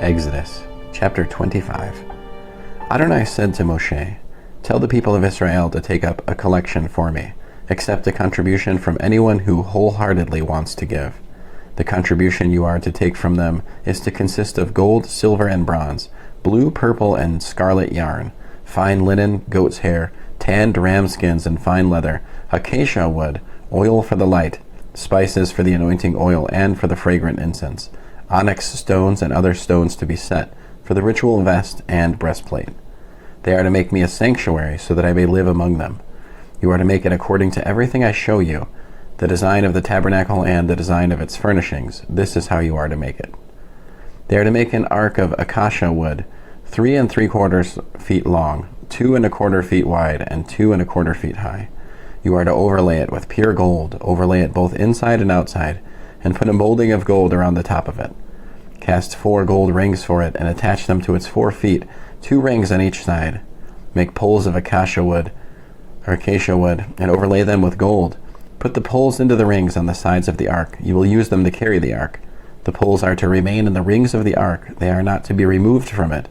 Exodus chapter 25. Adonai said to Moshe, "Tell the people of Israel to take up a collection for me. Accept a contribution from anyone who wholeheartedly wants to give. The contribution you are to take from them is to consist of gold, silver, and bronze, blue, purple, and scarlet yarn, fine linen, goat's hair, tanned ram skins and fine leather, acacia wood, oil for the light, spices for the anointing oil and for the fragrant incense, onyx stones and other stones to be set, for the ritual vest and breastplate. They are to make me a sanctuary so that I may live among them. You are to make it according to everything I show you, the design of the tabernacle and the design of its furnishings. This is how you are to make it. They are to make an ark of acacia wood, 3 3/4 feet long, 2 1/4 feet wide, and 2 1/4 feet high. You are to overlay it with pure gold, overlay it both inside and outside, and put a molding of gold around the top of it. Cast 4 gold rings for it, and attach them to its 4 feet, 2 rings on each side. Make poles of acacia wood, and overlay them with gold. Put the poles into the rings on the sides of the ark. You will use them to carry the ark. The poles are to remain in the rings of the ark. They are not to be removed from it.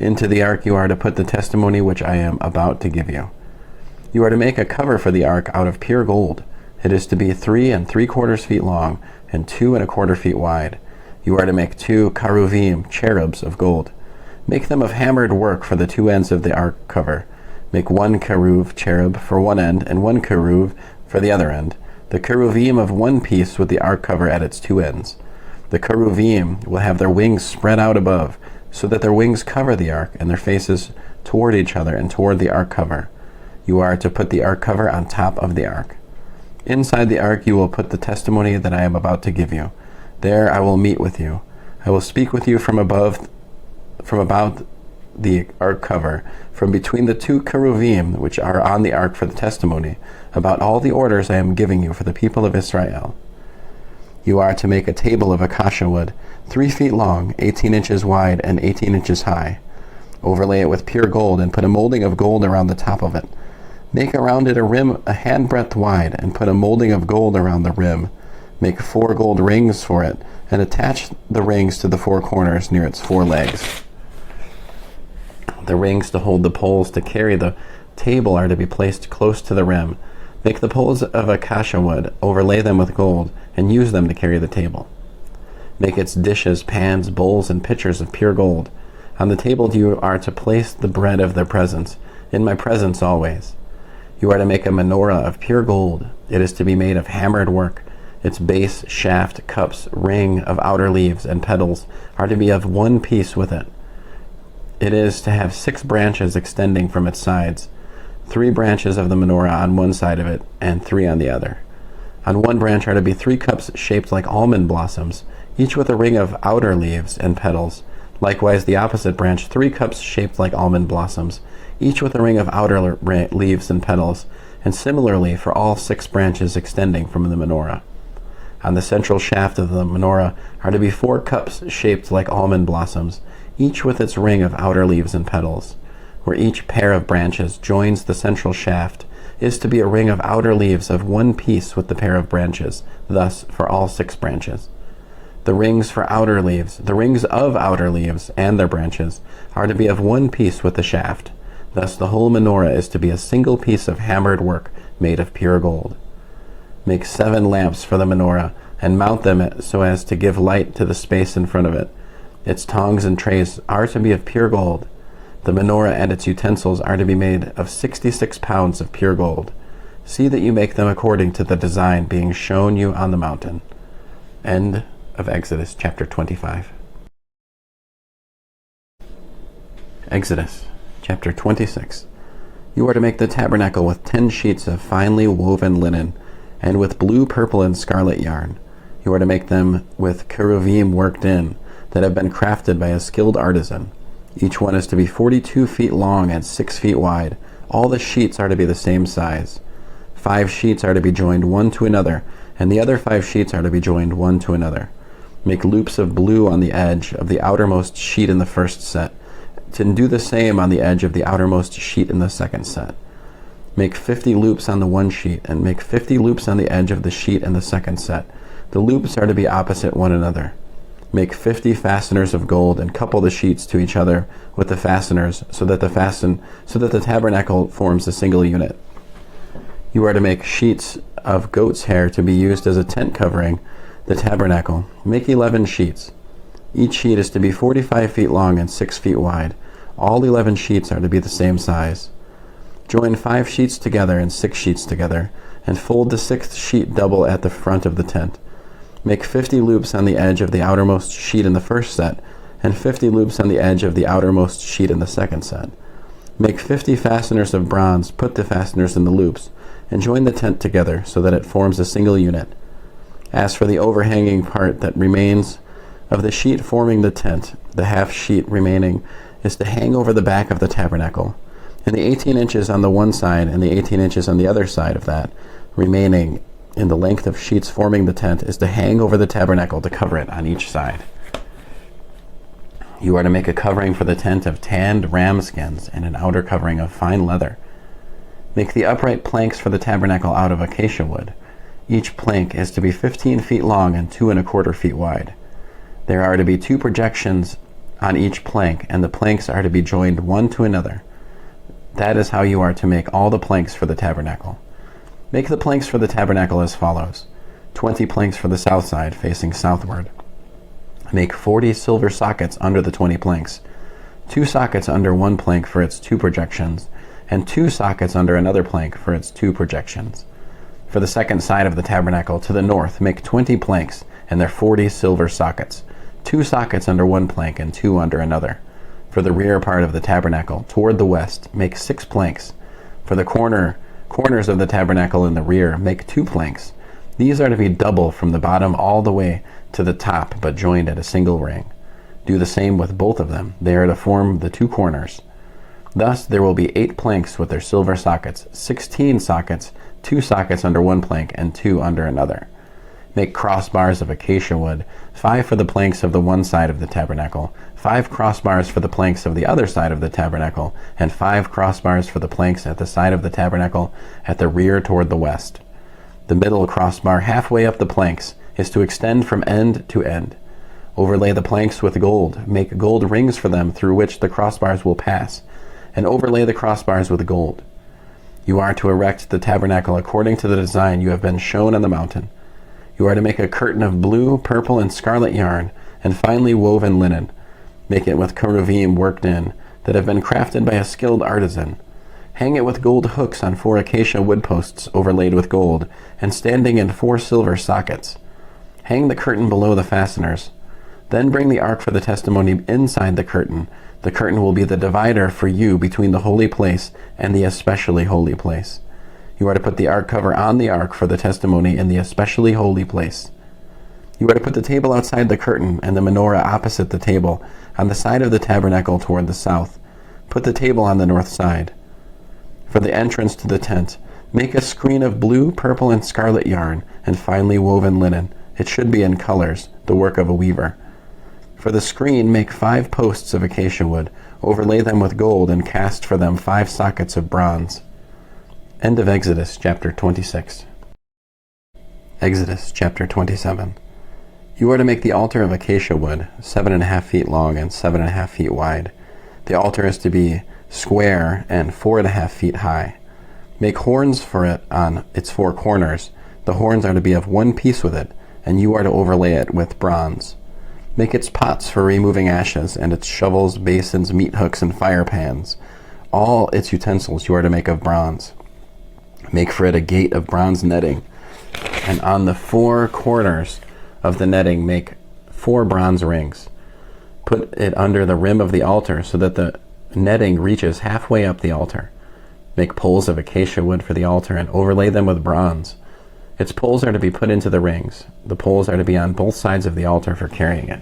Into the ark you are to put the testimony which I am about to give you. You are to make a cover for the ark out of pure gold. It is to be 3 3/4 feet long and 2 1/4 feet wide. You are to make 2 cheruvim, cherubs of gold. Make them of hammered work for the 2 ends of the ark cover. Make 1 cherub for one end and 1 cherub for the other end. The cheruvim of one piece with the ark cover at its 2 ends. The cheruvim will have their wings spread out above, so that their wings cover the ark and their faces toward each other and toward the ark cover. You are to put the ark cover on top of the ark. Inside the ark you will put the testimony that I am about to give you. There I will meet with you. I will speak with you from about the ark cover, from between the 2 cheruvim which are on the ark for the testimony, about all the orders I am giving you for the people of Israel. You are to make a table of acacia wood, 3 feet long, 18 inches wide, and 18 inches high. Overlay it with pure gold, and put a molding of gold around the top of it. Make around it a rim a handbreadth wide, and put a molding of gold around the rim. Make 4 gold rings for it, and attach the rings to the 4 corners near its 4 legs. The rings to hold the poles to carry the table are to be placed close to the rim. Make the poles of acacia wood, overlay them with gold, and use them to carry the table. Make its dishes, pans, bowls, and pitchers of pure gold. On the table you are to place the bread of their presence, in my presence always. You are to make a menorah of pure gold. It is to be made of hammered work. Its base, shaft, cups, ring of outer leaves, and petals are to be of one piece with it. It is to have 6 branches extending from its sides, 3 branches of the menorah on one side of it, and 3 on the other. On one branch are to be 3 cups shaped like almond blossoms, each with a ring of outer leaves and petals. Likewise, the opposite branch, 3 cups shaped like almond blossoms, each with a ring of outer leaves and petals, and similarly for all 6 branches extending from the menorah. On the central shaft of the menorah are to be 4 cups shaped like almond blossoms, each with its ring of outer leaves and petals. Where each pair of branches joins the central shaft is to be a ring of outer leaves of one piece with the pair of branches, thus for all 6 branches. The rings of outer leaves and their branches are to be of one piece with the shaft. Thus the whole menorah is to be a single piece of hammered work made of pure gold. Make 7 lamps for the menorah, and mount them so as to give light to the space in front of it. Its tongs and trays are to be of pure gold. The menorah and its utensils are to be made of 66 pounds of pure gold. See that you make them according to the design being shown you on the mountain. End of Exodus chapter 25. Exodus chapter 26. You are to make the tabernacle with 10 sheets of finely woven linen, and with blue, purple, and scarlet yarn. You are to make them with cheruvim worked in, that have been crafted by a skilled artisan. Each one is to be 42 feet long and 6 feet wide. All the sheets are to be the same size. 5 sheets are to be joined one to another, and the other 5 sheets are to be joined one to another. Make loops of blue on the edge of the outermost sheet in the first set, and do the same on the edge of the outermost sheet in the second set. Make 50 loops on the one sheet, and make 50 loops on the edge of the sheet in the second set. The loops are to be opposite one another. Make 50 fasteners of gold and couple the sheets to each other with the fasteners so that the tabernacle forms a single unit. You are to make sheets of goat's hair to be used as a tent covering the tabernacle. Make 11 sheets. Each sheet is to be 45 feet long and 6 feet wide. All 11 sheets are to be the same size. Join 5 sheets together and 6 sheets together, and fold the 6th sheet double at the front of the tent. Make 50 loops on the edge of the outermost sheet in the first set, and 50 loops on the edge of the outermost sheet in the second set. Make 50 fasteners of bronze, put the fasteners in the loops, and join the tent together so that it forms a single unit. As for the overhanging part that remains of the sheet forming the tent, the half sheet remaining is to hang over the back of the tabernacle, and the 18 inches on the one side and the 18 inches on the other side of that remaining in the length of sheets forming the tent is to hang over the tabernacle to cover it on each side. You are to make a covering for the tent of tanned ram skins and an outer covering of fine leather. Make the upright planks for the tabernacle out of acacia wood. Each plank is to be 15 feet long and 2¼ feet wide. There are to be 2 projections on each plank, and the planks are to be joined one to another. That is how you are to make all the planks for the tabernacle. Make the planks for the tabernacle as follows: 20 planks for the south side, facing southward. Make 40 silver sockets under the 20 planks, 2 sockets under one plank for its 2 projections, and 2 sockets under another plank for its 2 projections. For the second side of the tabernacle, to the north, make 20 planks and their 40 silver sockets, 2 sockets under one plank and 2 under another. For the rear part of the tabernacle, toward the west, make 6 planks. For the corners of the tabernacle in the rear, make 2 planks. These are to be double from the bottom all the way to the top, but joined at a single ring. Do the same with both of them. They are to form the 2 corners. Thus there will be 8 planks with their silver sockets, 16 sockets, 2 sockets under one plank and 2 under another. Make crossbars of acacia wood, 5 for the planks of the one side of the tabernacle, 5 crossbars for the planks of the other side of the tabernacle, and 5 crossbars for the planks at the side of the tabernacle at the rear toward the west. The middle crossbar halfway up the planks is to extend from end to end. Overlay the planks with gold. Make gold rings for them through which the crossbars will pass, and overlay the crossbars with gold. You are to erect the tabernacle according to the design you have been shown on the mountain. You are to make a curtain of blue, purple, and scarlet yarn, and finely woven linen. Make it with cherubim worked in, that have been crafted by a skilled artisan. Hang it with gold hooks on 4 acacia wood posts overlaid with gold, and standing in 4 silver sockets. Hang the curtain below the fasteners. Then bring the ark for the testimony inside the curtain. The curtain will be the divider for you between the holy place and the especially holy place. You are to put the ark cover on the ark for the testimony in the especially holy place. You are to put the table outside the curtain and the menorah opposite the table on the side of the tabernacle toward the south. Put the table on the north side. For the entrance to the tent, make a screen of blue, purple, and scarlet yarn and finely woven linen. It should be in colors, the work of a weaver. For the screen, make 5 posts of acacia wood, overlay them with gold, and cast for them 5 sockets of bronze. End of Exodus chapter 26. Exodus chapter 27. You are to make the altar of acacia wood, 7½ feet long and 7½ feet wide. The altar is to be square and 4½ feet high. Make horns for it on its 4 corners. The horns are to be of one piece with it, and you are to overlay it with bronze. Make its pots for removing ashes, and its shovels, basins, meat hooks, and fire pans. All its utensils you are to make of bronze. Make for it a gate of bronze netting, and on the 4 corners of the netting make 4 bronze rings. Put it under the rim of the altar so that the netting reaches halfway up the altar. Make poles of acacia wood for the altar and overlay them with bronze. Its poles are to be put into the rings. The poles are to be on both sides of the altar for carrying it.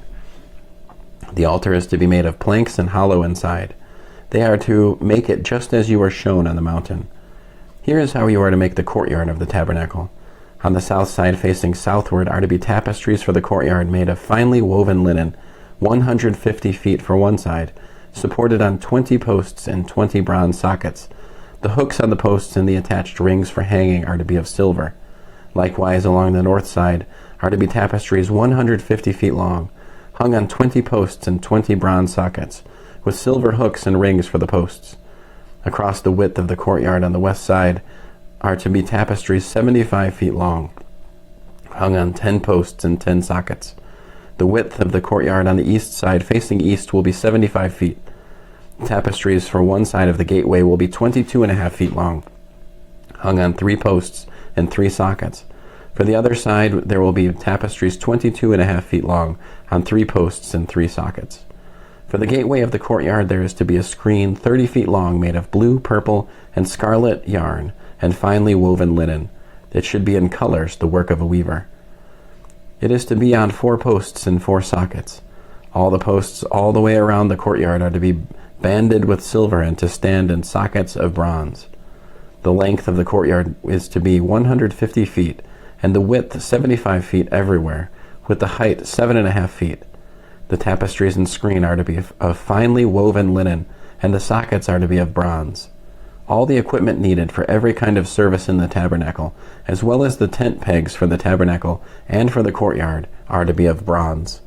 The altar is to be made of planks and hollow inside. They are to make it just as you were shown on the mountain. Here is how you are to make the courtyard of the tabernacle. On the south side facing southward are to be tapestries for the courtyard made of finely woven linen, 150 feet for one side, supported on 20 posts and 20 bronze sockets. The hooks on the posts and the attached rings for hanging are to be of silver. Likewise, along the north side are to be tapestries 150 feet long, hung on 20 posts and 20 bronze sockets, with silver hooks and rings for the posts. Across the width of the courtyard on the west side are to be tapestries 75 feet long, hung on 10 posts and 10 sockets. The width of the courtyard on the east side facing east will be 75 feet. Tapestries for one side of the gateway will be 22.5 feet long, hung on 3 posts and 3 sockets. For the other side, there will be tapestries 22.5 feet long, on 3 posts and 3 sockets. For the gateway of the courtyard, there is to be a screen 30 feet long made of blue, purple, and scarlet yarn and finely woven linen. It should be in colors, the work of a weaver. It is to be on 4 posts and 4 sockets. All the posts all the way around the courtyard are to be banded with silver and to stand in sockets of bronze. The length of the courtyard is to be 150 feet, and the width 75 feet everywhere, with the height 7.5 feet. The tapestries and screen are to be of finely woven linen, and the sockets are to be of bronze. All the equipment needed for every kind of service in the tabernacle, as well as the tent pegs for the tabernacle and for the courtyard, are to be of bronze.